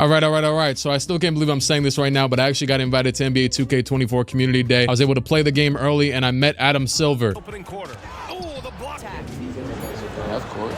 All right. So I still can't believe I'm saying this right now, but I actually got invited to NBA 2K24 Community Day. I was able to play the game early, and I met Adam Silver. Opening quarter. Oh, the block. Half court.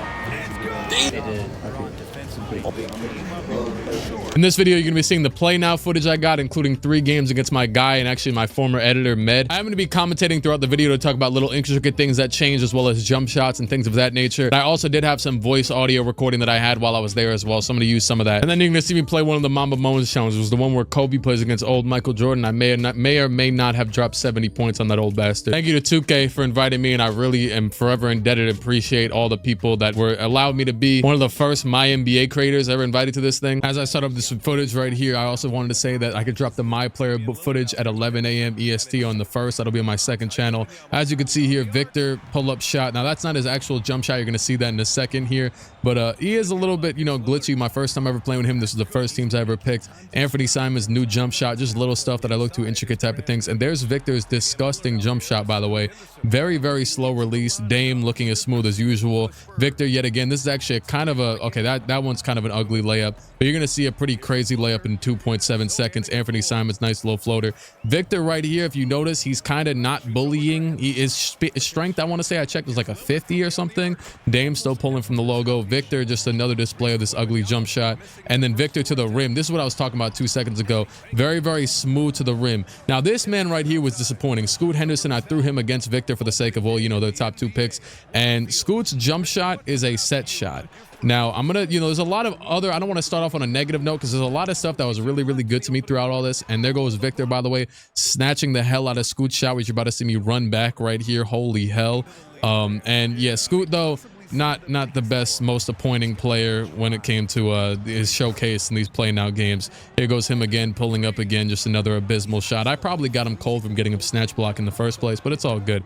In this video, you're going to be seeing the play now footage I got, including 3 games against my guy and actually my former editor, Med. I'm going to be commentating throughout the video to talk about little intricate things that changed, as well as jump shots and things of that nature. I also did have some voice audio recording that I had while I was there as well, so I'm going to use some of that. And then you're going to see me play one of the Mamba Moments challenges. It was the one where Kobe plays against old Michael Jordan. I may or may not have dropped 70 points on that old bastard. Thank you to 2K for inviting me, and I really am forever indebted and appreciate all the people that were allowed me to be one of the first My NBA creators ever invited to this thing. As I set up this footage right here, I also wanted to say that I could drop the My Player footage at 11 a.m. EST on the 1st. That'll be on my second channel. As you can see here, Victor pull-up shot. Now, that's not his actual jump shot. You're going to see that in a second here. But he is a little bit, glitchy. My first time ever playing with him, this is the first teams I ever picked. Anthony Simons' new jump shot, just little stuff that I look to, intricate type of things. And there's Victor's disgusting jump shot, by the way. Very, very slow release. Dame looking as smooth as usual. Victor, yet again, this is actually a kind of a, okay, that one's kind of an ugly layup. But you're going to see a pretty crazy layup in 2.7 seconds. Anthony Simons, nice low floater. Victor right here, if you notice, he's kind of not bullying. His strength, I want to say, I checked, was like a 50 or something. Dame still pulling from the logo. Victor, just another display of this ugly jump shot. And then Victor to the rim. This is what I was talking about 2 seconds ago. Very, very smooth to the rim. Now, this man right here was disappointing. Scoot Henderson, I threw him against Victor for the sake of, well, the top 2 picks. And Scoot's jump shot is a set shot. Now, I'm going to, there's a lot of other, I don't want to start off on a negative note because there's a lot of stuff that was really, really good to me throughout all this. And there goes Victor, by the way, snatching the hell out of Scoot's shot, which you're about to see me run back right here. Holy hell. And yeah, Scoot, though, not the best, most appointing player when it came to his showcase in these play now games. Here goes him again, pulling up again, just another abysmal shot. I probably got him cold from getting him snatch block in the first place, but it's all good.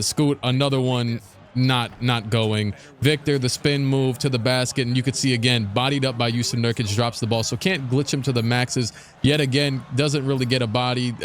Scoot, another one. Not going. Victor, the spin move to the basket, and you could see again, bodied up by Yusuf Nurkic, drops the ball, so can't glitch him to the maxes. Yet again, doesn't really get a body.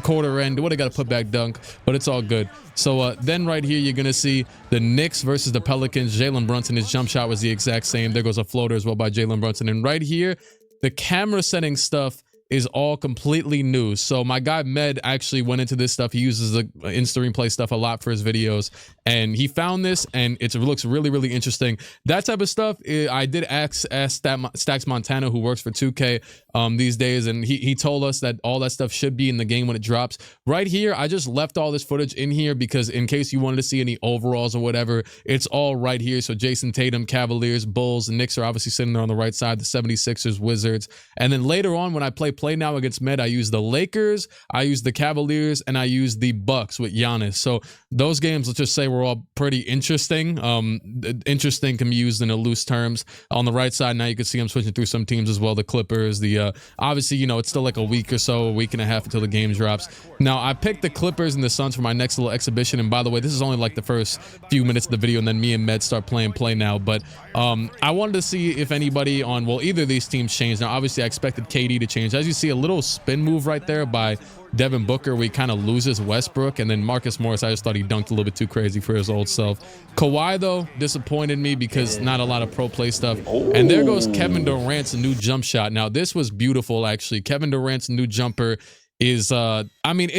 Quarter end, would have got a putback dunk, but it's all good. So then right here, you're gonna see the Knicks versus the Pelicans. Jalen Brunson, his jump shot was the exact same. There goes a floater as well by Jalen Brunson. And right here, the camera setting stuff is all completely new. So my guy Med actually went into this stuff. He uses the Insta replay stuff a lot for his videos, and he found this, and it looks really, really interesting. That type of stuff, I did ask Stacks Montana, who works for 2K these days, and he told us that all that stuff should be in the game when it drops. Right here, I just left all this footage in here because in case you wanted to see any overalls or whatever, it's all right here. So Jason Tatum, Cavaliers, Bulls, and Knicks are obviously sitting there on the right side, the 76ers, Wizards. And then later on, when I play now against Med, I use the Lakers, I use the Cavaliers, and I use the Bucks with Giannis. So those games, let's just say, were all pretty interesting. Interesting can be used in a loose terms. On the right side now, you can see I'm switching through some teams as well. The Clippers, the obviously, it's still like a week or so, a week and a half until the game drops. Now, I picked the Clippers and the Suns for my next little exhibition. And by the way, this is only like the first few minutes of the video, and then me and Med start playing play now. But I wanted to see if anybody on, well, either of these teams changed. Now, obviously, I expected KD to change. As you see, a little spin move right there by Devin Booker, where he kind of loses Westbrook, and then Marcus Morris, I just thought he dunked a little bit too crazy for his old self. Kawhi, though, disappointed me because not a lot of pro play stuff. And there goes Kevin Durant's new jump shot. Now, this was beautiful, actually. Kevin Durant's new jumper is, I mean,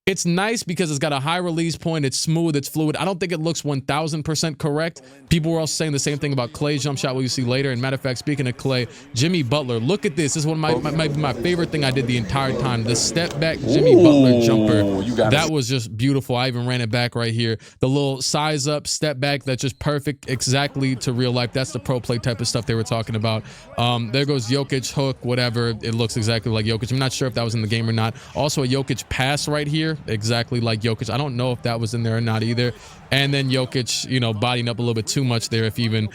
it's nice because it's got a high release point. It's smooth. It's fluid. I don't think it looks 1000% correct. People were also saying the same thing about Clay's jump shot, what you see later. And matter of fact, speaking of Clay, Jimmy Butler, look at this. This is one of my favorite thing I did the entire time. The step back Jimmy Butler jumper. That was just beautiful. I even ran it back right here. The little size up, step back, that's just perfect, exactly to real life. That's the pro play type of stuff they were talking about. There goes Jokic hook, whatever. It looks exactly like Jokic. I'm not sure if that was in the game or not. Also a Jokic pass right here. Exactly like Jokic. I don't know if that was in there or not either. And then Jokic, bodying up a little bit too much there, if even.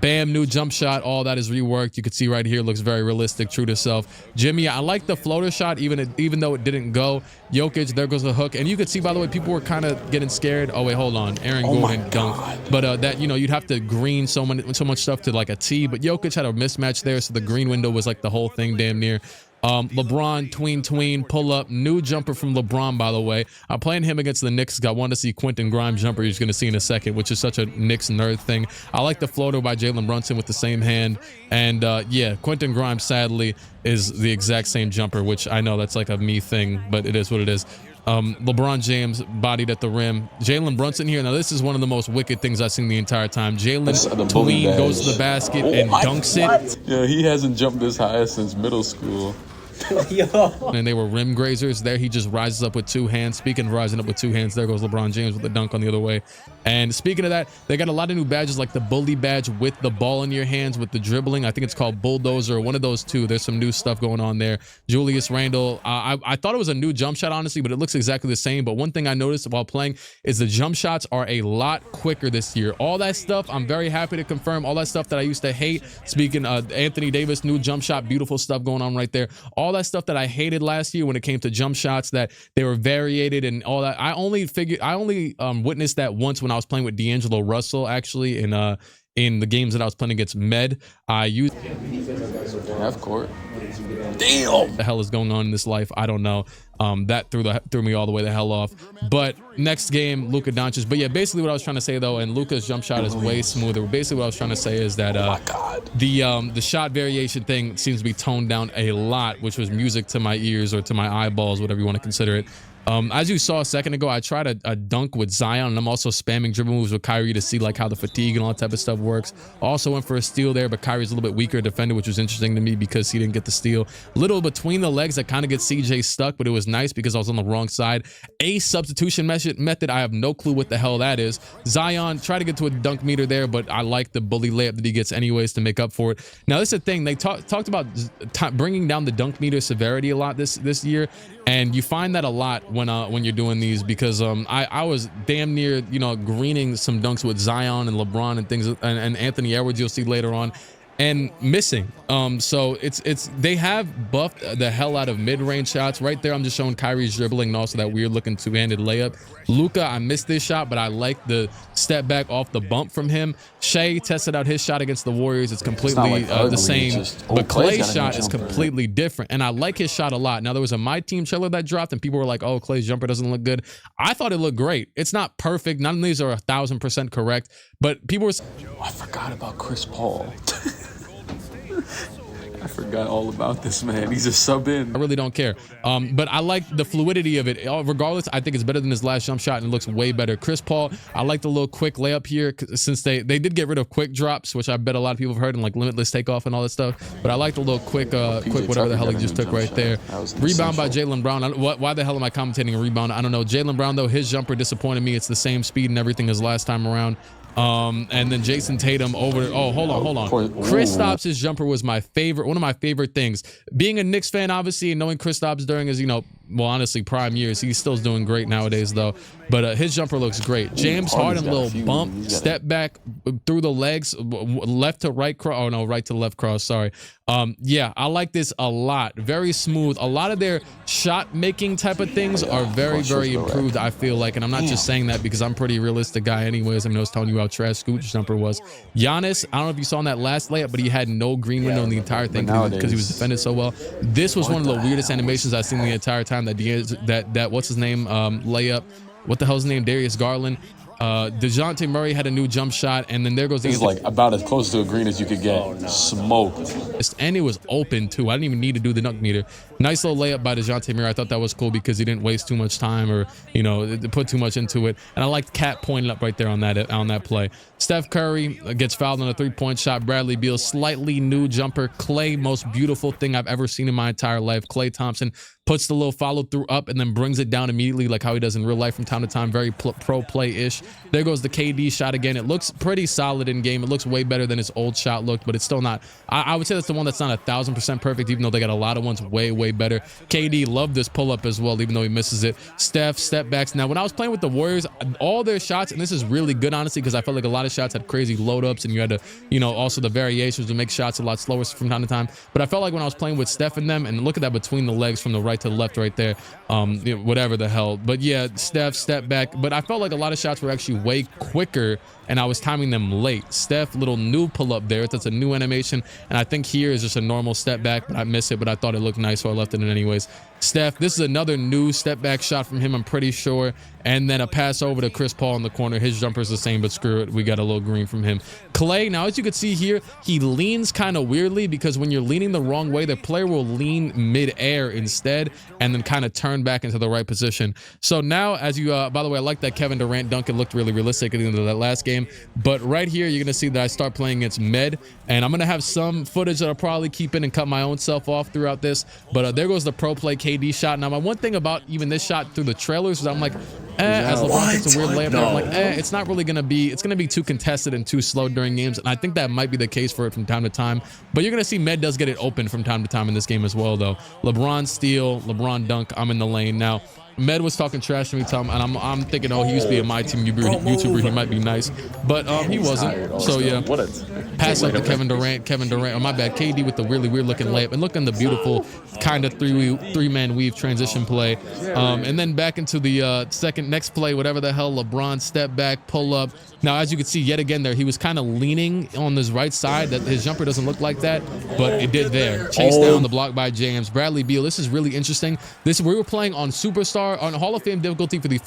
Bam, new jump shot. All that is reworked. You can see right here, looks very realistic, true to self. Jimmy, I like the floater shot, even though it didn't go. Jokic, there goes the hook. And you could see, by the way, people were kind of getting scared. Oh, wait, hold on. Aaron Gordon dunked. But that, you'd have to green so much stuff to like a T. But Jokic had a mismatch there, so the green window was like the whole thing damn near. LeBron, tween, pull up, new jumper from LeBron, by the way. I'm playing him against the Knicks. I want to see Quentin Grimes jumper you're going to see in a second, which is such a Knicks nerd thing. I like the floater by Jalen Brunson with the same hand. And yeah, Quentin Grimes, sadly, is the exact same jumper, which I know that's like a me thing, but it is what it is. LeBron James bodied at the rim. Jalen Brunson here. Now, this is one of the most wicked things I've seen the entire time. Jalen tween goes to the basket and dunks it. Yeah, he hasn't jumped this high since middle school. And they were rim grazers. There he just rises up with two hands. Speaking of rising up with two hands, there goes LeBron James with the dunk on the other way. And speaking of that, they got a lot of new badges like the bully badge with the ball in your hands with the dribbling. I think it's called bulldozer, one of those two. There's some new stuff going on there. Julius Randle, I thought it was a new jump shot, honestly, but it looks exactly the same. But one thing I noticed while playing is the jump shots are a lot quicker this year. All that stuff, I'm very happy to confirm. All that stuff that I used to hate. Speaking of Anthony Davis, new jump shot, beautiful stuff going on right there. All that stuff that I hated last year when it came to jump shots, that they were variated and all that. I only witnessed that once when I was playing with D'Angelo Russell, actually, in the games that I was playing against Med. I used Half court. Damn, what the hell is going on in this life? I don't know. That threw me all the way the hell off. But next game, Luka Doncic. But yeah, basically what I was trying to say though, and Luka's jump shot is way smoother. Basically what I was trying to say is that the shot variation thing seems to be toned down a lot, which was music to my ears or to my eyeballs, whatever you want to consider it. As you saw a second ago, I tried a dunk with Zion, and I'm also spamming dribble moves with Kyrie to see like how the fatigue and all that type of stuff works. Also went for a steal there, but Kyrie's a little bit weaker defender, which was interesting to me because he didn't get the steal. Little between the legs that kind of gets CJ stuck, but it was nice because I was on the wrong side. A substitution method, I have no clue what the hell that is. Zion tried to get to a dunk meter there, but I like the bully layup that he gets anyways to make up for it. Now, this is the thing. They talked about bringing down the dunk meter severity a lot this year. And you find that a lot when you're doing these, because I was damn near, greening some dunks with Zion and LeBron and things, and Anthony Edwards you'll see later on, and missing. So they have buffed the hell out of mid-range shots. Right there, I'm just showing Kyrie's dribbling and also that weird-looking two-handed layup. Luka, I missed this shot, but I like the step back off the bump from him. Shea tested out his shot against the Warriors. It's completely the same, but Clay's shot is completely different, and I like his shot a lot. Now, there was a My Team trailer that dropped, and people were like, oh, Clay's jumper doesn't look good. I thought it looked great. It's not perfect. None of these are 1000% correct, but people were... I forgot about Chris Paul. I forgot all about this, man. He's a sub in. I really don't care. But I like the fluidity of it. Regardless, I think it's better than his last jump shot, and it looks way better. Chris Paul, I like the little quick layup here, since they did get rid of quick drops, which I bet a lot of people have heard, and like limitless takeoff and all that stuff. But I like the little quick whatever the hell he just took right there. Rebound by Jaylen Brown. Why the hell am I commentating a rebound? I don't know. Jaylen Brown, though, his jumper disappointed me. It's the same speed and everything as last time around. And then Jason Tatum over. Oh, hold on. Kristaps' jumper was my favorite, one of my favorite things. Being a Knicks fan, obviously, and knowing Kristaps during his, well, honestly, prime years, he's still doing great nowadays, though. But his jumper looks great. James Harden, little bump, step back through the legs, left to right cross. Oh, no, right to left cross. Sorry. Yeah, I like this a lot. Very smooth. A lot of their shot making type of things are very, very improved, I feel like. And I'm not just saying that because I'm a pretty realistic guy anyways. I mean, I was telling you how trash Scoot's jumper was. Giannis, I don't know if you saw in that last layup, but he had no green window in the entire thing because he was defended so well. This was one of the weirdest animations I've seen the entire time. That what's his name layup. What the hell's his name? Darius Garland. DeJounte Murray had a new jump shot, and then there goes the... It's like about as close to a green as you could get. Smoked. And it was open, too. I didn't even need to do the dunk meter. Nice little layup by DeJounte Murray. I thought that was cool because he didn't waste too much time or, put too much into it. And I liked Cat pointing up right there on that play. Steph Curry gets fouled on a three-point shot. Bradley Beal, slightly new jumper. Clay, most beautiful thing I've ever seen in my entire life. Klay Thompson puts the little follow-through up and then brings it down immediately like how he does in real life from time to time. Very pro play-ish. There goes the KD shot again. It looks pretty solid in game. It looks way better than his old shot looked, but it's still not... I would say that's the one that's not 1000% perfect, even though they got a lot of ones way, way better. KD loved this pull-up as well, even though he misses it. Steph, step backs. Now, when I was playing with the Warriors, all their shots, and this is really good, honestly, because I felt like a lot of shots had crazy load-ups, and you had to, also the variations to make shots a lot slower from time to time. But I felt like when I was playing with Steph and them, and look at that between the legs from the right to the left right there, whatever the hell. But yeah, Steph, step back. But I felt like a lot of shots were actually way quicker and I was timing them late. Steph, little new pull up there. That's a new animation, and I think here is just a normal step back, but I miss it, but I thought it looked nice, so I left it in anyways. Steph, this is another new step back shot from him, I'm pretty sure. And then a pass over to Chris Paul in the corner. His jumper is the same, but screw it. We got a little green from him. Clay, now as you can see here, he leans kind of weirdly because when you're leaning the wrong way, the player will lean mid-air instead and then kind of turn back into the right position. So now as you, by the way, I like that Kevin Durant dunk. It looked really realistic at the end of that last game. But right here, you're going to see that I start playing against Med. And I'm going to have some footage that I'll probably keep in and cut my own self off throughout this. But there goes the pro play KD shot. Now, my one thing about even this shot through the trailers is I'm like, as LeBron takes a weird layup there, I'm like, it's not really going to be, it's going to be too contested and too slow during games. And I think that might be the case for it from time to time. But you're going to see Med does get it open from time to time in this game as well, though. LeBron steal, LeBron dunk, I'm in the lane. Now, Med was talking trash to me, Tom, and I'm thinking, oh, he used to be a My Team YouTuber. He might be nice, but he wasn't. So yeah, pass up to Kevin Durant. Oh, my bad. KD with the really weird looking layup, and look in the beautiful kind of three-man weave transition play, and then back into the next play, whatever the hell. LeBron step back, pull up. Now, as you can see, yet again there, he was kind of leaning on his right side. That his jumper doesn't look like that, but it did there. Chase down the block by James. Bradley Beal. This is really interesting. We were playing on Superstar, on Hall of Fame difficulty for the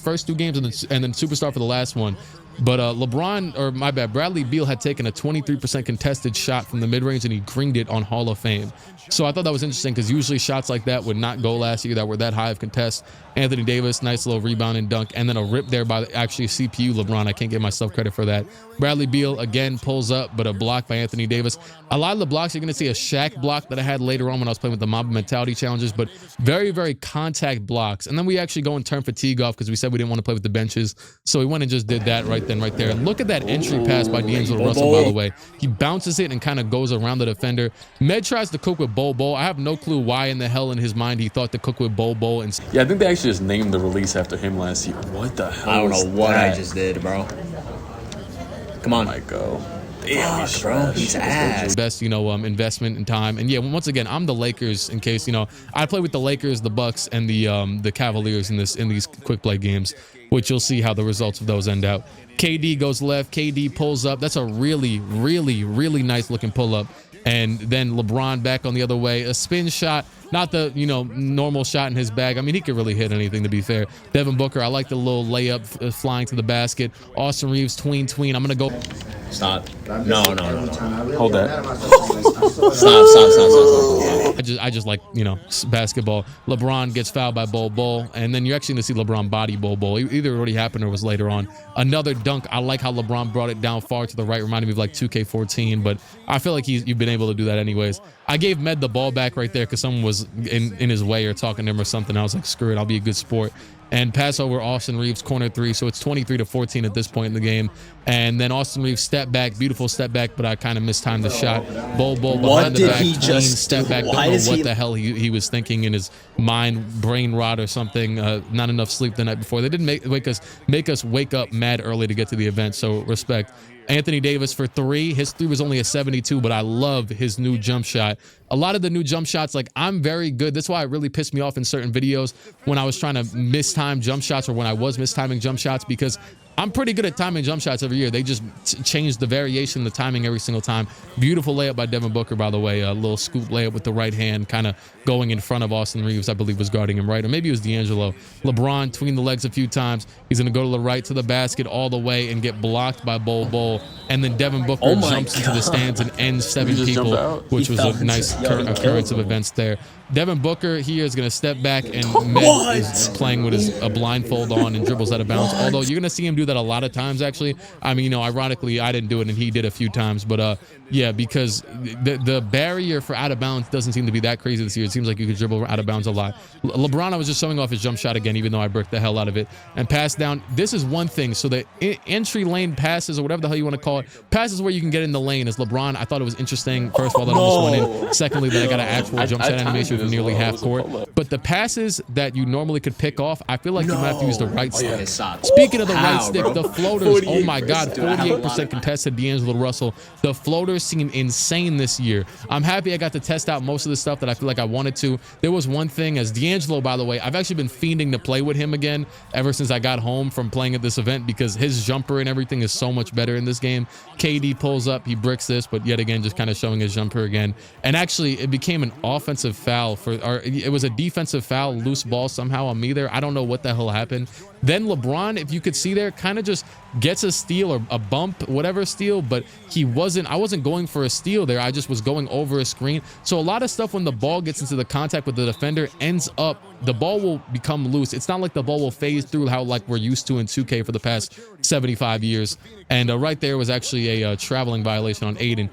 first two games, and then Superstar for the last one. But Bradley Beal had taken a 23% contested shot from the mid-range, and he greened it on Hall of Fame. So I thought that was interesting because usually shots like that would not go last year that were that high of contest. Anthony Davis, nice little rebound and dunk, and then a rip there by actually CPU LeBron. I can't give myself credit for that. Bradley Beal again pulls up, but a block by Anthony Davis. A lot of the blocks, you're going to see a Shaq block that I had later on when I was playing with the Mamba mentality challenges, but very, very contact blocks. And then we actually go and turn fatigue off because we said we didn't want to play with the benches. So we went and just did that right there. And look at that entry pass by D'Angelo Russell, by the way. He bounces it and kind of goes around the defender. Med tries to cook with Bol. I have no clue why in the hell in his mind he thought to cook with Bol. And yeah, I think they actually just named the release after him last year. What the hell? I don't know what I just did, bro. Come on. Go. Damn, bro. He's ass. Best, investment in time. And yeah, once again, I'm the Lakers in case, I play with the Lakers, the Bucks, and the Cavaliers in these quick play games, which you'll see how the results of those end out. KD goes left, KD pulls up. That's a really, really, really nice looking pull up. And then LeBron back on the other way, a spin shot, not the normal shot in his bag. I mean, he could really hit anything, to be fair. Devin Booker, I like the little layup flying to the basket. Austin Reeves tween. I'm gonna go. Stop. No. Hold that. Stop. I just like basketball. LeBron gets fouled by Bol, and then you're actually gonna see LeBron body Bol. Either it already happened or was later on. Another dunk. I like how LeBron brought it down far to the right, reminding me of like 2K14, but I feel like you've been able to do that anyways. I gave Med the ball back right there because someone was in his way or talking to him or something. I was like, screw it, I'll be a good sport. And pass over Austin Reeves, corner three. So it's 23-14 at this point in the game. And then Austin Reeves step back, beautiful step back, but I kind of mistimed the shot. Bol behind the back, tween, step back. Don't know what the hell he was thinking in his mind, brain rot or something. Not enough sleep the night before. They didn't make us wake up mad early to get to the event. So respect. Anthony Davis for three. His three was only a 72, but I love his new jump shot. A lot of the new jump shots, like, I'm very good. That's why it really pissed me off in certain videos when I was trying to mistime jump shots or when I was mistiming jump shots, because I'm pretty good at timing jump shots every year. They just change the variation, the timing every single time. Beautiful layup by Devin Booker, by the way. A little scoop layup with the right hand, kind of going in front of Austin Reeves, I believe was guarding him, right? Or maybe it was D'Angelo. LeBron tween the legs a few times. He's going to go to the right to the basket all the way and get blocked by Bol. And then Devin Booker jumps into the stands and ends 7 people, which was a nice occurrence of events there. Devin Booker here is going to step back, and Med is playing with a blindfold on and dribbles out of bounds. Although you're going to see him do that a lot of times, actually. I mean, ironically, I didn't do it, and he did a few times. But yeah, because the barrier for out of bounds doesn't seem to be that crazy this year. It seems like you could dribble out of bounds a lot. LeBron, I was just showing off his jump shot again, even though I bricked the hell out of it. And pass down. This is one thing. So the entry lane passes, or whatever the hell you want to call it, passes where you can get in the lane is LeBron. I thought it was interesting. First of all, that almost went in. Secondly, that I got an actual jump shot animation from nearly half court. But the passes that you normally could pick off, I feel like you might have to use the right side. Speaking of the right realistic. bro. The floaters, oh my 48%. God, Dude, I have a lot 48% contested D'Angelo Russell. The floaters seem insane this year. I'm happy I got to test out most of the stuff that I feel like I wanted to. There was one thing, as D'Angelo, by the way, I've actually been fiending to play with him again ever since I got home from playing at this event, because his jumper and everything is so much better in this game. KD pulls up, he bricks this, but yet again, just kind of showing his jumper again. And actually, it became an offensive foul or it was a defensive foul, loose ball somehow on me there. I don't know what the hell happened. Then LeBron, if you could see there, kind of just gets a steal or a bump, whatever steal, but I wasn't going for a steal there. I just was going over a screen. So a lot of stuff when the ball gets into the contact with the defender ends up, the ball will become loose. It's not like the ball will phase through how like we're used to in 2K for the past 75 years. And right there was actually a traveling violation on Aiden.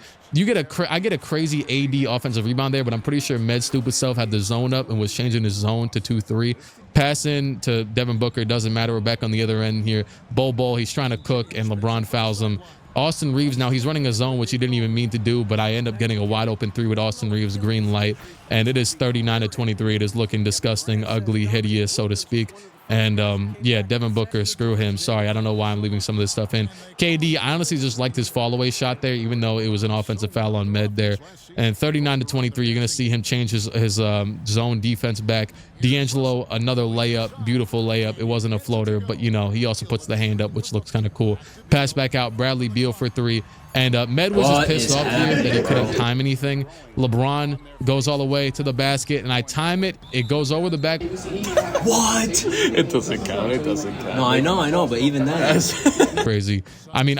I get a crazy AD offensive rebound there, but I'm pretty sure Med's stupid self had the zone up and was changing his zone to 2-3. Pass in to Devin Booker, doesn't matter. We're back on the other end here. Bol, he's trying to cook, and LeBron fouls him. Austin Reeves, now he's running a zone, which he didn't even mean to do, but I end up getting a wide open 3 with Austin Reeves, green light, and it is 39-23. It is looking disgusting, ugly, hideous, so to speak. And yeah, Devin Booker, screw him. Sorry, I don't know why I'm leaving some of this stuff in. KD, I honestly just liked his fall away shot there, even though it was an offensive foul on Med there. And 39-23, you're going to see him change his zone defense back. D'Angelo, another layup, beautiful layup. It wasn't a floater, but you know, he also puts the hand up, which looks kind of cool. Pass back out, Bradley Beal for 3. And Med was just pissed off here that he couldn't time anything. LeBron goes all the way to the basket, and I time it. It goes over the back. What? It doesn't count. It doesn't count. No, I know, but even then. Crazy. I mean,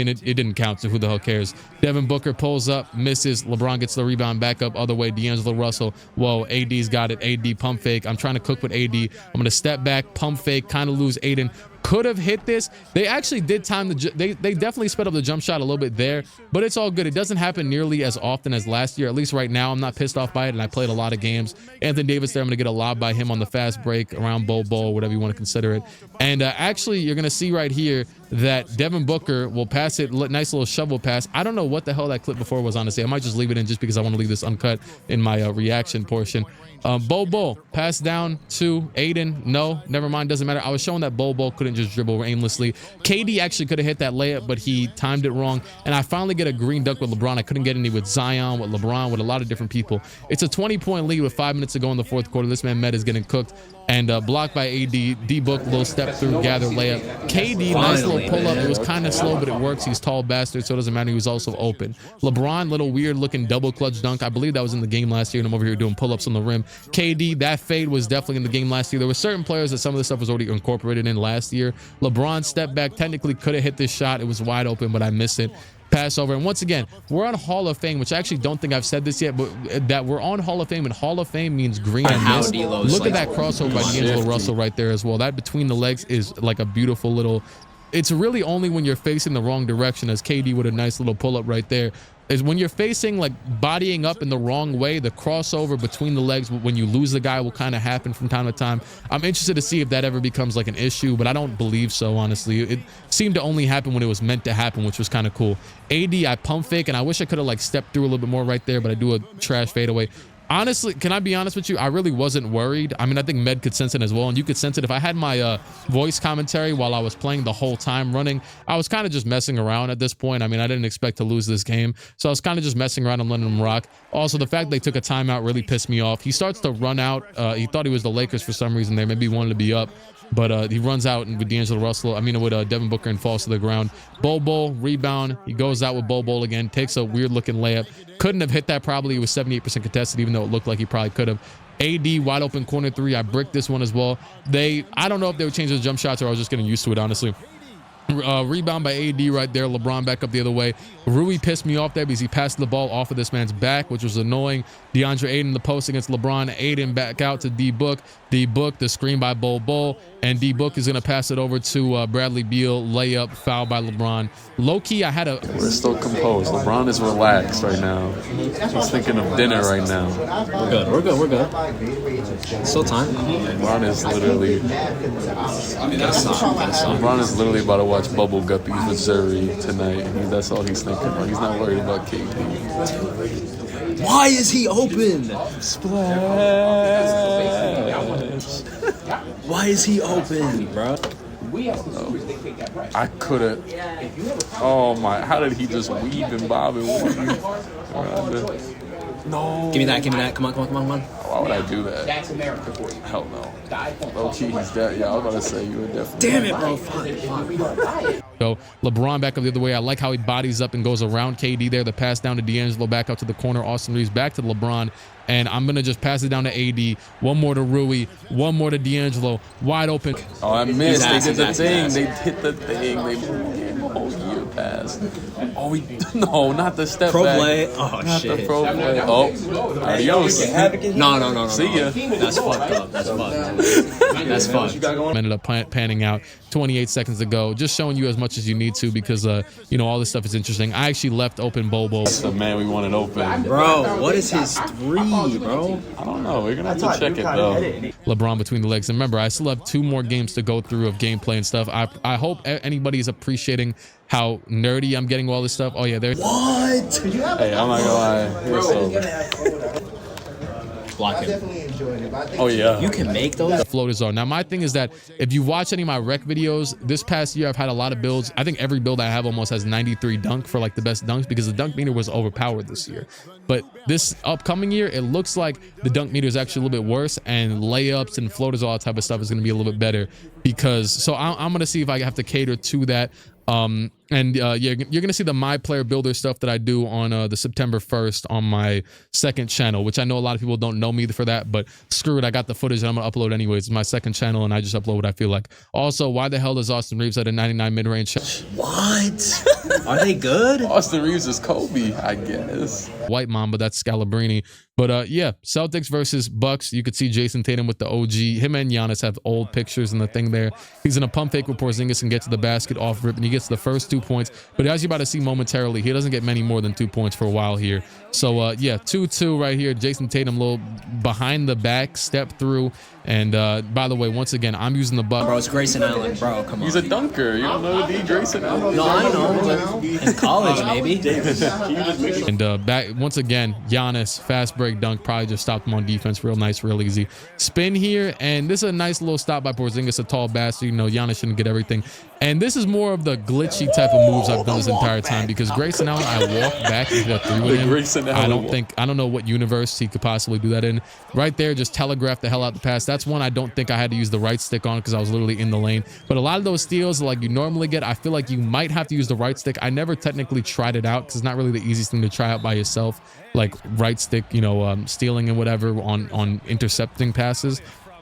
it didn't count, so who the hell cares? Devin Booker pulls up, misses. LeBron gets the rebound back up other way. D'Angelo Russell. Whoa, AD's got it. AD pump fake. I'm trying to cook with AD. I'm going to step back, pump fake, kind of lose Aiden. Could have hit this. They actually did time they definitely sped up the jump shot a little bit there, but it's all good. It doesn't happen nearly as often as last year. At least right now, I'm not pissed off by it, and I played a lot of games. Anthony Davis there, I'm gonna get a lob by him on the fast break around Bol, whatever you want to consider it. And actually, you're gonna see right here that Devin Booker will pass it, nice little shovel pass. I don't know what the hell that clip before was, honestly. I might just leave it in just because I want to leave this uncut in my reaction portion. Bol, pass down to Aiden. No, never mind, doesn't matter. I was showing that Bol couldn't just dribble aimlessly. KD actually could have hit that layup, but he timed it wrong. And I finally get a green duck with LeBron. I couldn't get any with Zion, with LeBron, with a lot of different people. It's a 20-point lead with 5 minutes to go in the fourth quarter. This man Med is getting cooked. And blocked by AD. D-Book, little step through, gather layup. KD, nice little pull up. It was kind of slow, but it works. He's tall bastard, so it doesn't matter. He was also open. LeBron, little weird looking double clutch dunk. I believe that was in the game last year, and I'm over here doing pull-ups on the rim. KD, that fade was definitely in the game last year. There were certain players that some of this stuff was already incorporated in last year. LeBron stepped back, technically could have hit this shot. It was wide open, but I missed it. Pass over. And once again, we're on Hall of Fame, which I actually don't think I've said this yet, but that we're on Hall of Fame, and Hall of Fame means green and miss. Look at that crossover by D'Angelo Russell right there as well. That between the legs is like a beautiful little, it's really only when you're facing the wrong direction, as KD with a nice little pull up right there, is when you're facing like bodying up in the wrong way, the crossover between the legs when you lose the guy will kind of happen from time to time. I'm interested to see if that ever becomes like an issue, but I don't believe so, honestly. It seemed to only happen when it was meant to happen, which was kind of cool. AD, I pump fake, and I wish I could have like stepped through a little bit more right there, but I do a trash fadeaway. Honestly, can I be honest with you? I really wasn't worried. I mean, I think Med could sense it as well, and you could sense it. If I had my voice commentary while I was playing the whole time running, I was kind of just messing around at this point. I mean, I didn't expect to lose this game, so I was kind of just messing around and letting them rock. Also, the fact they took a timeout really pissed me off. He starts to run out. He thought he was the Lakers for some reason there. Maybe he wanted to be up. But he runs out with D'Angelo Russell. I mean, with Devin Booker, and falls to the ground. Bol, rebound. He goes out with Bol again. Takes a weird-looking layup. Couldn't have hit that probably. It was 78% contested, even though it looked like he probably could have. AD, wide open corner 3. I bricked this one as well. I don't know if they would change those jump shots, or I was just getting used to it, honestly. Rebound by AD right there. LeBron back up the other way. Rui pissed me off there because he passed the ball off of this man's back, which was annoying. DeAndre Ayton the post against LeBron. Ayton back out to D-Book. D-Book, the screen by Bol. And D-Book is going to pass it over to Bradley Beal. Layup, foul by LeBron. Low-key, We're still composed. LeBron is relaxed right now. He's thinking of dinner right now. We're good. Still time. LeBron is literally... LeBron is literally about to watch Bubble Guppies with Zuri tonight. I mean, that's all he's thinking about. He's not worried about KD. Why is he open? Splash. Why is he open, bro? I could have. Oh my! How did he just weave and bob and weave? No. Give me that. Come on. Why would I do that? That's America for you. Hell no. Low key, he's dead. Yeah, I was about to say you would definitely. Damn it, bro. Fuck. So LeBron back up the other way. I like how he bodies up and goes around KD there. The pass down to D'Angelo, back out to the corner. Austin Reeves back to LeBron. And I'm going to just pass it down to AD. One more to Rui. One more to D'Angelo. Wide open. Oh, I missed. They did the thing. They hit the thing. They moved him a whole year past. Oh, no, not the step Pro back. play. Oh, not shit. The pro play. Oh, adios. No. See ya. That's fucked up. That's fucked. Ended up panning out. 28 seconds to go. Just showing you as much as you need to because, you know, all this stuff is interesting. I actually left open Bobo. That's the man we wanted open. Bro, what is his 3, bro? I don't know. We're going to have to check it, though. LeBron between the legs. And remember, I still have 2 more games to go through of gameplay and stuff. I hope anybody is appreciating how nerdy I'm getting all this stuff. Oh, yeah, there's... What? Hey, I'm not going to lie. Block him. Oh, yeah. You can make those? Floaters are. Now, my thing is that if you watch any of my rec videos, this past year, I've had a lot of builds. I think every build I have almost has 93 dunk for like the best dunks because the dunk meter was overpowered this year. But this upcoming year, it looks like the dunk meter is actually a little bit worse and layups and floaters, all that type of stuff is going to be a little bit better because, so I'm going to see if I have to cater to that. Yeah, you're gonna see the My Player Builder stuff that I do on the September 1st on my second channel, which I know a lot of people don't know me for that, but screw it, I got the footage and I'm gonna upload anyways. It's my second channel and I just upload what I feel like. Also, why the hell does Austin Reeves at a 99 mid-range shot? What? Are they good? Austin Reeves is Kobe, I guess. White Mamba, that's Scalabrini. But yeah, Celtics versus Bucks. You could see Jason Tatum with the OG. Him and Giannis have old pictures in the thing there. He's in a pump fake with Porzingis and get to the basket off rip, and he gets the first 2 points. But as you're about to see momentarily, he doesn't get many more than 2 points for a while here. So yeah, 2-2 right here. Jason Tatum, little behind the back, step through. And by the way, once again, I'm using the Bucks. Bro, it's Grayson Allen, bro. Come on. He's a dunker. You don't know D. Grayson Allen? No, I know, but in college, maybe. And back once again, Giannis, fast break dunk, probably just stopped him on defense. Real nice, real easy. Spin here, and this is a nice little stop by Porzingis, a tall bastard. You know, Giannis shouldn't get everything. And this is more of the glitchy type of moves I've done this entire time because Grayson Allen, I walk back and hit a 3 with him. I don't know what universe he could possibly do that in. Right there, just telegraphed the hell out the pass. That's one I don't think I had to use the right stick on because I was literally in the lane. But a lot of those steals like you normally get, I feel like you might have to use the right stick. I never technically tried it out because it's not really the easiest thing to try out by yourself, like right stick, you know, stealing and whatever on intercepting passes.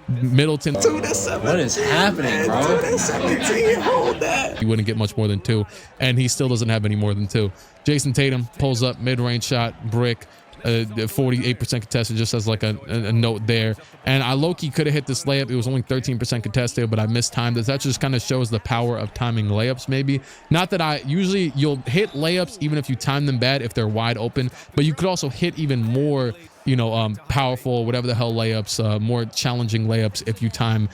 Middleton. What is happening, bro? He wouldn't get much more than 2, and he still doesn't have any more than 2. Jason Tatum pulls up, mid-range shot, brick. 48% contested, just as like a note there. And I low-key could have hit this layup. It was only 13% contested, but I mistimed it. That just kind of shows the power of timing layups, maybe. Not that you'll hit layups even if you time them bad if they're wide open, but you could also hit even more, you know, powerful, whatever the hell layups, more challenging layups if you time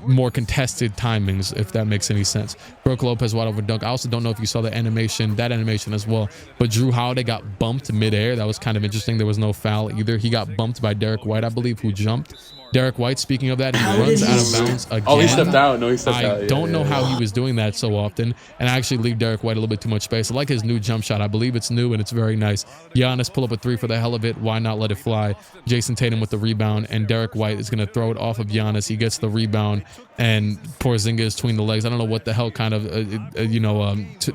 more contested timings, if that makes any sense. Brook Lopez wide over dunk. I also don't know if you saw that animation as well, but Drew Holiday got bumped midair. That was kind of interesting. There was no foul either. He got bumped by Derek White, I believe, who jumped. Derek White, speaking of that, he runs out of bounds again. Oh, he stepped out. No, he stepped out. I don't know how he was doing that so often, and I actually leave Derek White a little bit too much space. I like his new jump shot. I believe it's new, and it's very nice. Giannis pull up a 3 for the hell of it. Why not let it fly? Jason Tatum with the rebound, and Derek White is going to throw it off of Giannis. He gets the rebound, and Porzingis between the legs. I don't know what the hell kind of,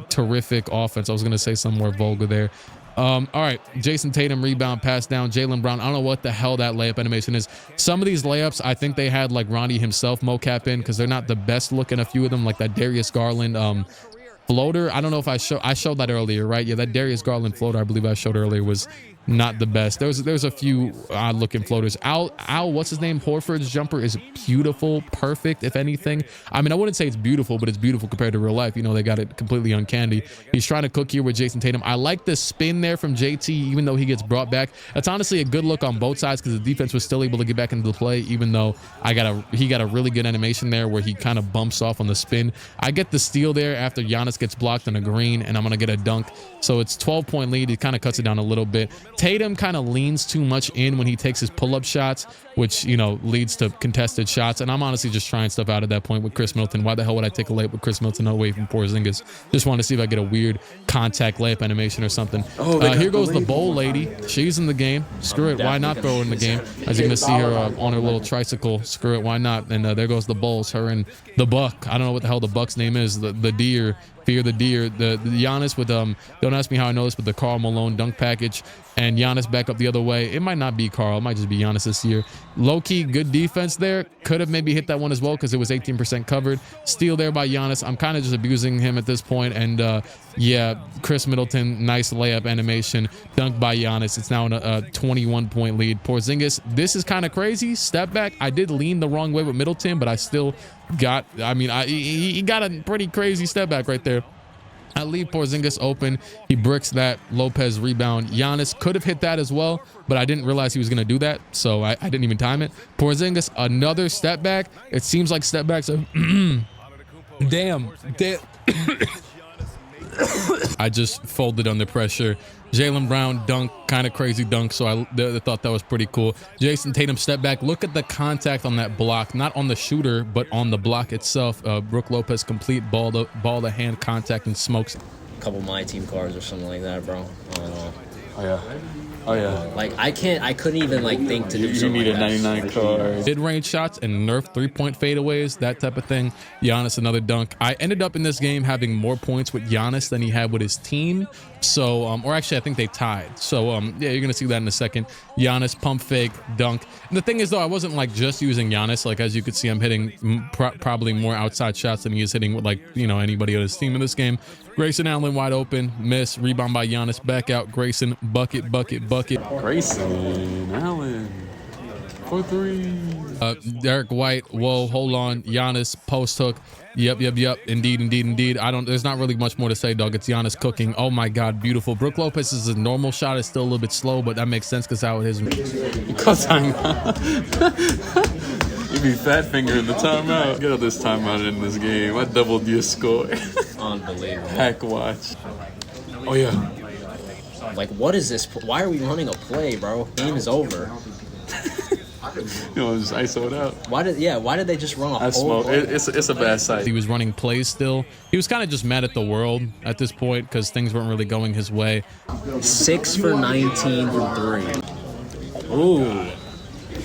terrific offense. I was going to say something more vulgar there. All right, Jason Tatum rebound, pass down, Jaylen Brown. I don't know what the hell that layup animation is. Some of these layups, I think they had like Ronnie himself mocap in because they're not the best looking. A few of them, like that Darius Garland floater. I don't know if I showed that earlier, right? Yeah, that Darius Garland floater I believe I showed earlier was not the best. There's a few odd looking floaters. Al, what's his name? Horford's jumper is beautiful, perfect, if anything. I mean, I wouldn't say it's beautiful, but it's beautiful compared to real life. You know, they got it completely uncanny. He's trying to cook here with Jason Tatum. I like the spin there from JT, even though he gets brought back. That's honestly a good look on both sides because the defense was still able to get back into the play, even though he got a really good animation there where he kind of bumps off on the spin. I get the steal there after Giannis gets blocked on a green, and I'm going to get a dunk. So it's 12-point lead. He kind of cuts it down a little bit. Tatum kind of leans too much in when he takes his pull-up shots, which, you know, leads to contested shots. And I'm honestly just trying stuff out at that point with Chris Middleton. Why the hell would I take a layup with Chris Middleton away from Porzingis? Just want to see if I get a weird contact layup animation or something. Here goes the bowl lady. She's in the game. Screw it. Why not throw her in the game? As you're going to see her on her little tricycle. Screw it. Why not? And there goes the Bulls. Her and the Buck. I don't know what the hell the Buck's name is. The deer. Fear the deer. The Giannis with don't ask me how I know this, but the Karl Malone dunk package, and Giannis back up the other way. It might not be Karl. It might just be Giannis this year. Low-key good defense there. Could have maybe hit that one as well because it was 18% covered. Steal there by Giannis. I'm kind of just abusing him at this point. And yeah, Chris Middleton, nice layup animation. Dunk by Giannis. It's now in a 21-point lead. Porzingis, this is kind of crazy. Step back. I did lean the wrong way with Middleton, but I still got, I mean, he got a pretty crazy step back right there. I leave Porzingis open. He bricks that Lopez rebound. Giannis could have hit that as well, but I didn't realize he was going to do that, so I didn't even time it. Porzingis, another step back. It seems like step backs are damn. I just folded under pressure. Jaylen Brown dunk, kind of crazy dunk, so I thought that was pretty cool. Jason Tatum step back. Look at the contact on that block, not on the shooter, but on the block itself. Brook Lopez complete ball to hand contact and smokes. A couple my team cards or something like that, bro. I don't know. Oh yeah. Oh yeah. Like I couldn't even like think to do You something need a like 99 card. Mid-range shots and nerf 3-point fadeaways, that type of thing. Giannis, another dunk. I ended up in this game having more points with Giannis than he had with his team. So, or actually, I think they tied. So, yeah, you're going to see that in a second. Giannis, pump fake, dunk. And the thing is, though, I wasn't like just using Giannis. Like, as you could see, I'm hitting probably more outside shots than he is hitting with, like, you know, anybody on his team in this game. Grayson Allen wide open, miss, rebound by Giannis, back out. Grayson, bucket, bucket, bucket. Grayson Allen for 3. Derek White, whoa, hold on. Giannis, post hook. Yep. Indeed. There's not really much more to say, dog. It's Giannis cooking. Oh my God, beautiful. Brook Lopez is a normal shot. It's still a little bit slow, but that makes sense because how it is. Because you be fat fingering the timeout. Get out this timeout in this game. I doubled your score. Unbelievable. Hack watch. Oh yeah. Like, what is this? Why are we running a play, bro? Game is over. You know, just ISO it out. Why did they just run a whole smoke. play? It's a bad sight. He was running plays still. He was kind of just mad at the world at this point because things weren't really going his way. 6 for 19 from 3. Ooh.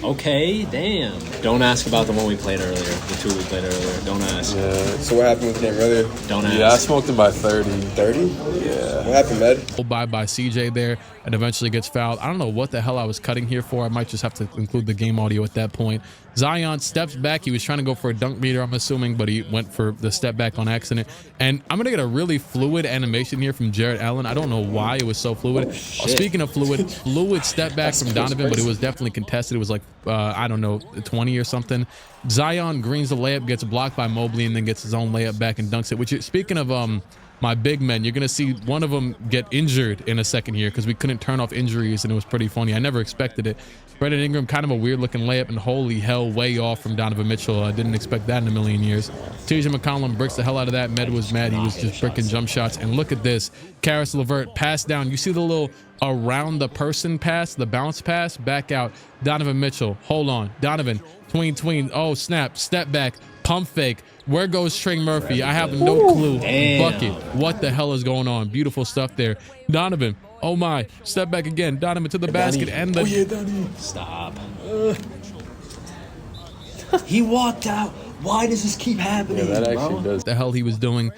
Okay, damn. Don't ask about the one we played earlier, the 2 we played earlier. Don't ask. Yeah. So what happened with the game earlier? Don't ask. Yeah, I smoked him by 30. 30? Yeah. What happened, Med? By CJ there and eventually gets fouled. I don't know what the hell I was cutting here for. I might just have to include the game audio at that point. Zion steps back. He was trying to go for a dunk meter, I'm assuming, but he went for the step back on accident. And I'm going to get a really fluid animation here from Jared Allen. I don't know why it was so fluid. Speaking of fluid step back from Donovan, but it was definitely contested. It was like, I don't know, 20 or something. Zion greens the layup, gets blocked by Mobley, and then gets his own layup back and dunks it. Which, speaking of my big men, you're going to see one of them get injured in a second here because we couldn't turn off injuries, and it was pretty funny. I never expected it. Brandon Ingram, kind of a weird looking layup, and holy hell, way off from Donovan Mitchell. I didn't expect that in a million years. TJ McCollum bricks the hell out of that. Med was mad. He was just bricking jump shots. And look at this. Karis LeVert pass down. You see the little around the person pass, the bounce pass, back out. Donovan Mitchell, hold on. Donovan, tween. Oh, snap, step back, pump fake. Where goes Trey Murphy? I have no clue. Damn. Bucket. What the hell is going on? Beautiful stuff there. Donovan. Oh my. Step back again. Donovan to the basket and the. Oh yeah, Donnie. Stop. He walked out. Why does this keep happening? Yeah, that actually bro? does. The hell he was doing.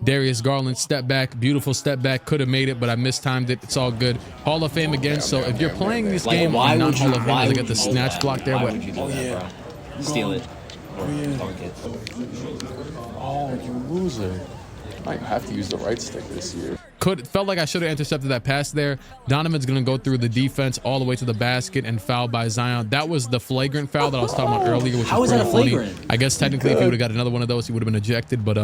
Darius Garland step back, beautiful step back, could have made it, but I mistimed it. It's all good. Hall of Fame again. So if you're playing this game on non Hall of Fame, I get the snatch block there. Why would you do that, bro? Steal it. Or dunk it. Oh, you loser. Might have to use the right stick this year. Felt like I should have intercepted that pass there. Donovan's gonna go through the defense all the way to the basket and foul by Zion. That was the flagrant foul that I was talking about earlier, which How was is pretty that funny. flagrant? I guess technically if he would have got another one of those, he would have been ejected, but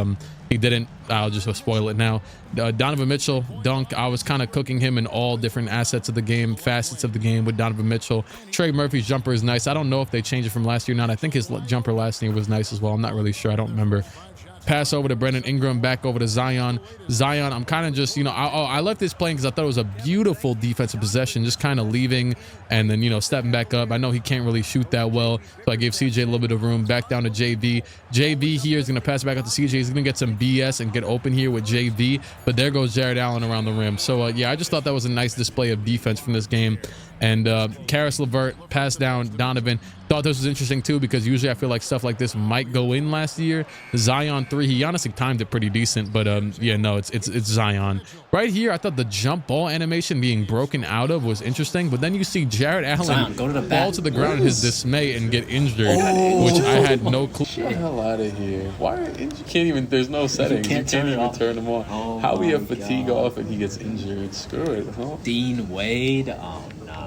he didn't. I'll just spoil it now. Donovan Mitchell dunk. I was kind of cooking him in all different assets of the game, facets of the game with Donovan Mitchell. Trey Murphy's jumper is nice. I don't know if they changed it from last year or not. I think his jumper last year was nice as well. I'm not really sure. I don't remember. Pass over to Brandon Ingram, back over to Zion. Zion, I'm kind of just, I left this playing because I thought it was a beautiful defensive possession, just kind of leaving and then, stepping back up. I know he can't really shoot that well, so I gave CJ a little bit of room. Back down to JV. JV here is going to pass back out to CJ. He's going to get some BS and get open here with JV, but there goes Jared Allen around the rim. So, yeah, I just thought that was a nice display of defense from this game. And Karis LeVert passed down Donovan. Thought this was interesting too, because usually I feel like stuff like this might go in last year. Zion 3, he honestly timed it pretty decent, but yeah, no, it's Zion. Right here, I thought the jump ball animation being broken out of was interesting, but then you see Jared Allen fall to the ground in his dismay and get injured, which I had no clue. Get the hell out of here. Why? You can't even, there's no settings. You can't even turn them on. How we have fatigue off and he gets injured? Screw it, huh? Dean Wade,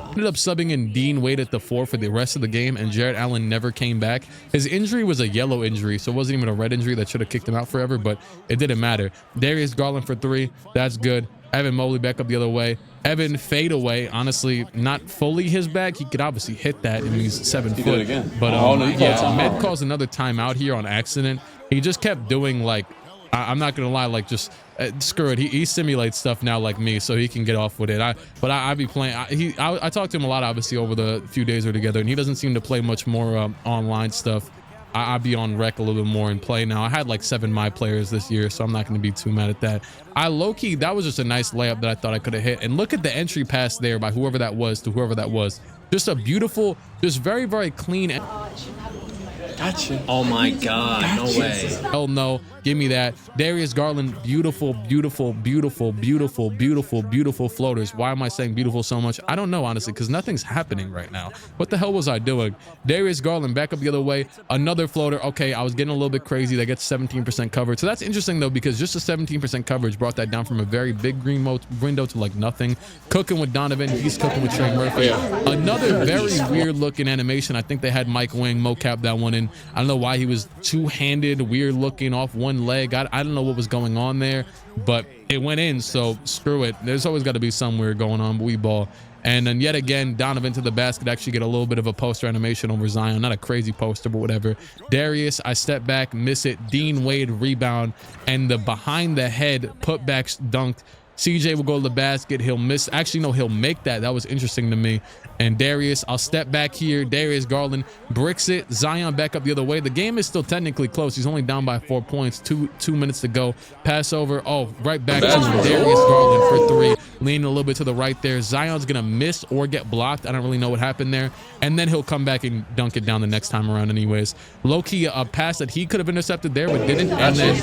Ended up subbing in Dean Wade at the 4 for the rest of the game, and Jared Allen never came back. His injury was a yellow injury, so it wasn't even a red injury that should have kicked him out forever, but it didn't matter. Darius Garland for 3. That's good. Evan Mobley back up the other way. Evan fade away. Honestly, not fully his bag. He could obviously hit that, and he's 7 foot. Did it again. But yeah, Med calls another timeout here on accident. He just kept doing like, I'm not gonna lie, like just screw it. He simulates stuff now like me, so he can get off with it. But I be playing. I talked to him a lot, obviously, over the few days we're together, and he doesn't seem to play much more online stuff. I be on rec a little bit more and play now. I had like 7 my players this year, so I'm not going to be too mad at that. Low-key, that was just a nice layup that I thought I could have hit. And look at the entry pass there by whoever that was to whoever that was. Just a beautiful, just very, very clean. Gotcha. oh my God, no way. Hell no. Give me that. Darius Garland, beautiful, beautiful, beautiful, beautiful, beautiful, beautiful floaters. Why am I saying beautiful so much? I don't know, honestly, because nothing's happening right now. What the hell was I doing? Darius Garland back up the other way. Another floater. Okay, I was getting a little bit crazy. They get 17% coverage. So that's interesting, though, because just a 17% coverage brought that down from a very big green window to like nothing. Cooking with Donovan. He's cooking with Trey Murphy. Another very weird looking animation. I think they had Mike Wing mocap that one in. I don't know why he was two-handed, weird looking off one leg. I don't know what was going on there, but it went in, so screw it. There's always got to be some weird going on, but we ball. And then yet again, Donovan to the basket, actually get a little bit of a poster animation over Zion. Not a crazy poster, but whatever. Darius, I step back, miss it. Dean Wade rebound, and the behind the head putbacks dunked. CJ will go to the basket. He'll miss. Actually, no, he'll make that. That was interesting to me. And Darius, I'll step back here. Darius Garland bricks it. Zion back up the other way. The game is still technically close. He's only down by 4 points. Two minutes to go. Pass over. Oh, right back to Darius Garland for 3. Leaning a little bit to the right there. Zion's going to miss or get blocked. I don't really know what happened there. And then he'll come back and dunk it down the next time around anyways. Low-key, a pass that he could have intercepted there, but didn't. And then,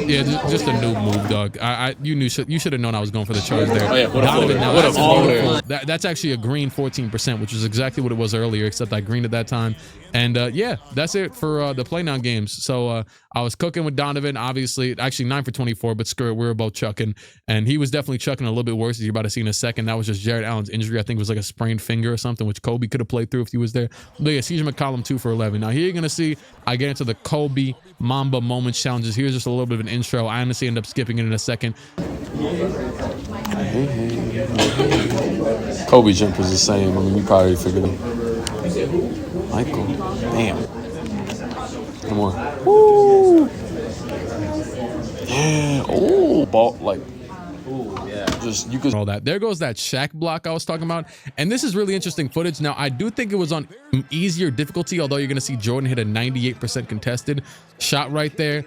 yeah, just a noob move, dog. You should have known I was going for the charge there. Oh, yeah, That's actually a green 14%, which is exactly what it was earlier, except I greened at that time. And yeah, that's it for the play now games. So I was cooking with Donovan, obviously, actually 9 for 24, but screw it, we were both chucking. And he was definitely chucking a little bit worse, as you're about to see in a second. That was just Jared Allen's injury. I think it was like a sprained finger or something, which Kobe could have played through if he was there. But yeah, CJ McCollum 2 for 11. Now here you're going to see I get into the Kobe Mamba Moments challenges. Here's just a little bit of an intro. I honestly end up skipping it in a second. Kobe jumper's the same. I mean, you probably figured it. Michael, damn. Come on. Woo. Yeah. Oh, ball like. Yeah. Just you could all that. There goes that Shaq block I was talking about. And this is really interesting footage. Now, I do think it was on easier difficulty, although you're going to see Jordan hit a 98% contested shot right there.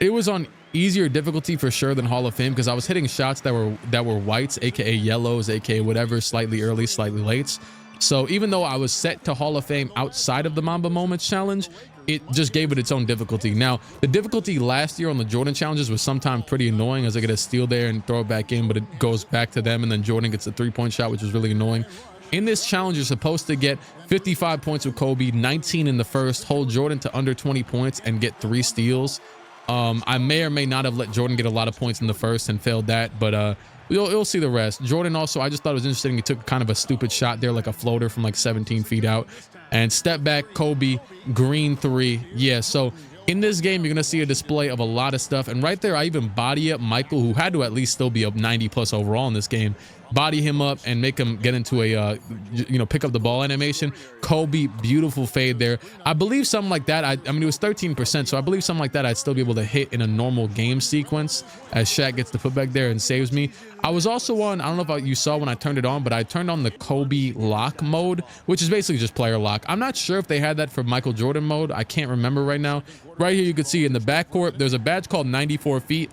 It was on easier difficulty for sure than Hall of Fame, because I was hitting shots that were whites, aka yellows, aka whatever, slightly early, slightly late. So even though I was set to Hall of Fame outside of the Mamba Moments challenge, it just gave it its own difficulty. Now, the difficulty last year on the Jordan challenges was sometimes pretty annoying, as I get a steal there and throw it back in, but it goes back to them, and then Jordan gets a 3-point shot, which is really annoying. In this challenge, you're supposed to get 55 points with Kobe, 19 in the first, hold Jordan to under 20 points, and get 3 steals. I may or may not have let Jordan get a lot of points in the first and failed that, but you'll see the rest. Jordan also, I just thought it was interesting. He took kind of a stupid shot there, like a floater from like 17 feet out. And step back, Kobe, green 3. Yeah, so in this game, you're going to see a display of a lot of stuff. And right there, I even body up Michael, who had to at least still be up 90 plus overall in this game. body him up and make him get into a pick up the ball animation. Kobe, beautiful fade there. I believe something like that. I mean, it was 13%, so I believe something like that I'd still be able to hit in a normal game sequence as Shaq gets the putback there and saves me. I was also on, I don't know if you saw when I turned it on, but I turned on the Kobe lock mode, which is basically just player lock. I'm not sure if they had that for Michael Jordan mode. I can't remember right now. Right here you can see in the backcourt there's a badge called 94 feet,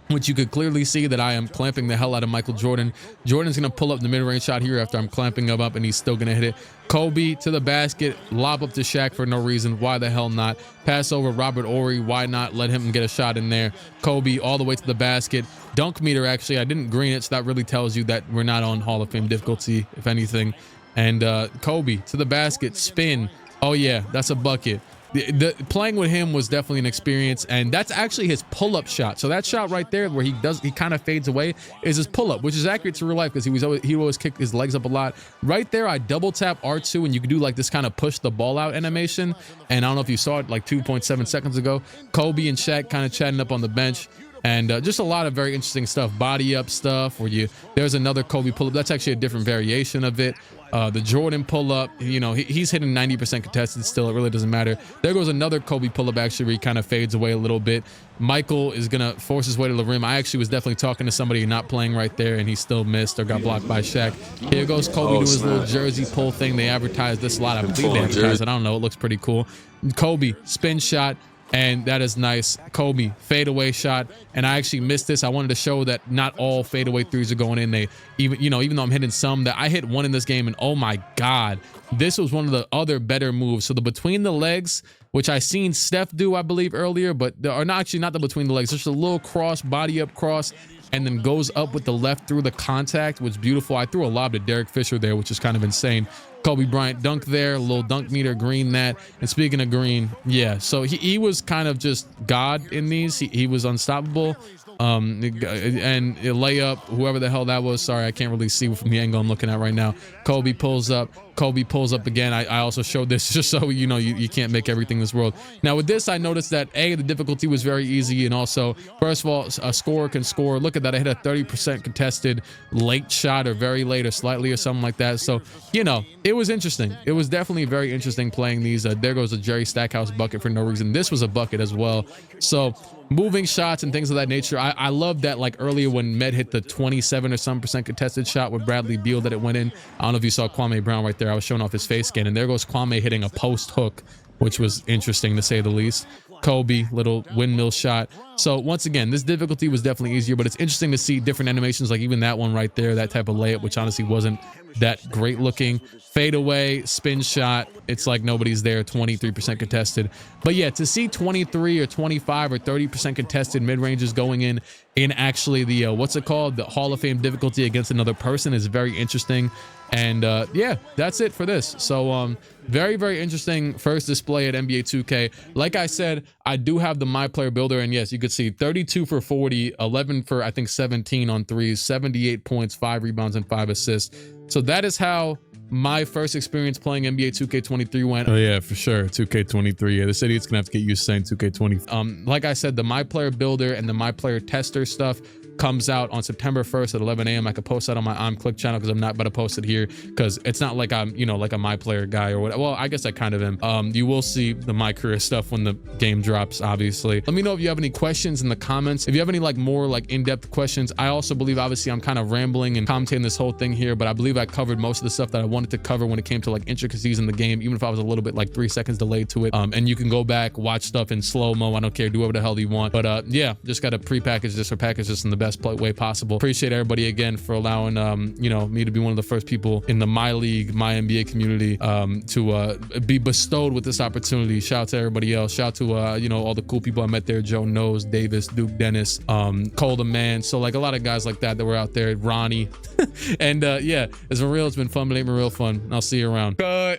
which you could clearly see that I am clamping the hell out of Michael Jordan. Jordan's going to pull up the mid-range shot here after I'm clamping him up, and he's still going to hit it. Kobe to the basket, lob up to Shaq for no reason. Why the hell not? Pass over Robert Horry. Why not let him get a shot in there? Kobe all the way to the basket. Dunk meter, actually, I didn't green it, so that really tells you that we're not on Hall of Fame difficulty, if anything. And Kobe to the basket, spin. Oh, yeah, that's a bucket. The playing with him was definitely an experience, and that's actually his pull-up shot. So that shot right there where he kind of fades away is his pull-up, which is accurate to real life because he always kick his legs up a lot. Right there, I double tap R2 and you can do like this kind of push the ball out animation. And I don't know if you saw it like 2.7 seconds ago. Kobe and Shaq kind of chatting up on the bench. And just a lot of very interesting stuff, body up stuff where there's another Kobe pull-up. That's actually a different variation of it. The Jordan pull-up, he's hitting 90% contested still. It really doesn't matter. There goes another Kobe pull-up actually where he kind of fades away a little bit. Michael is going to force his way to the rim. I actually was definitely talking to somebody not playing right there, and he still missed or got blocked by Shaq. Here goes Kobe doing his little jersey pull thing. They advertised this a lot. I believe they advertised it. I don't know. It looks pretty cool. Kobe, spin shot. And that is nice. Kobe, fadeaway shot. And I actually missed this. I wanted to show that not all fadeaway threes are going in. They even though I'm hitting some, that I hit one in this game, and oh my God, this was one of the other better moves. So the between the legs, which I seen Steph do, I believe earlier, but not the between the legs, just a little cross, body up cross, and then goes up with the left through the contact, was beautiful. I threw a lob to Derek Fisher there, which is kind of insane. Kobe Bryant dunk there, a little dunk meter, green that. And speaking of green, yeah, so he was kind of just God in these. He was unstoppable. And a layup, whoever the hell that was, sorry, I can't really see from the angle I'm looking at right now. Kobe pulls up again. I also showed this just so you can't make everything in this world. Now with this, I noticed that the difficulty was very easy, and also, first of all, a scorer can score. Look at that, I hit a 30% contested late shot, or very late or slightly or something like that. So it was interesting. It was definitely very interesting playing these. There goes a Jerry Stackhouse bucket for no reason. This was a bucket as well. So moving shots and things of that nature. I love that, like earlier when Med hit the 27 or some percent contested shot with Bradley Beal that it went in. I don't know if you saw Kwame Brown right there. I was showing off his face scan, and there goes Kwame hitting a post hook, which was interesting to say the least. Kobe, little windmill shot. So once again, this difficulty was definitely easier, but it's interesting to see different animations, like even that one right there, that type of layup, which honestly wasn't that great looking. Fade away, spin shot. It's like nobody's there, 23% contested. But yeah, to see 23 or 25 or 30% contested mid-ranges going in actually the, what's it called? The Hall of Fame difficulty against another person is very interesting. And yeah, that's it for this. So very, very interesting first display at NBA 2K. Like I said, I do have the My Player Builder, and yes, you could see 32 for 40, 11 for I think 17 on threes, 78 points, 5 rebounds, and 5 assists. So that is how my first experience playing NBA 2K23 went. Oh yeah, for sure. 2K23. Yeah, this idiot's gonna have to get used to saying 2K20. Like I said, the My Player Builder and the My Player Tester stuff comes out on September 1st at 11 a.m. I could post that on my Clique channel because I'm not about to post it here because it's not like I'm, like a My Player guy or whatever. Well, I guess I kind of am. You will see the My Career stuff when the game drops, obviously. Let me know if you have any questions in the comments. If you have any more in-depth questions. I also believe, obviously, I'm kind of rambling and commentating this whole thing here, but I believe I covered most of the stuff that I wanted to cover when it came to intricacies in the game, even if I was a little bit 3 seconds delayed to it. And you can go back, watch stuff in slow-mo. I don't care. Do whatever the hell you want. But yeah, just got to pre-package this or package this in the best way possible. Appreciate everybody again for allowing me to be one of the first people in the My League, My NBA community to be bestowed with this opportunity. Shout out to everybody else. Shout out to all the cool people I met there: Joe Nose, Davis, Duke Dennis, Cole the Man. So a lot of guys like that were out there. Ronnie. And yeah, it's been real. It's been fun, but it ain't been real fun. I'll see you around. Cut.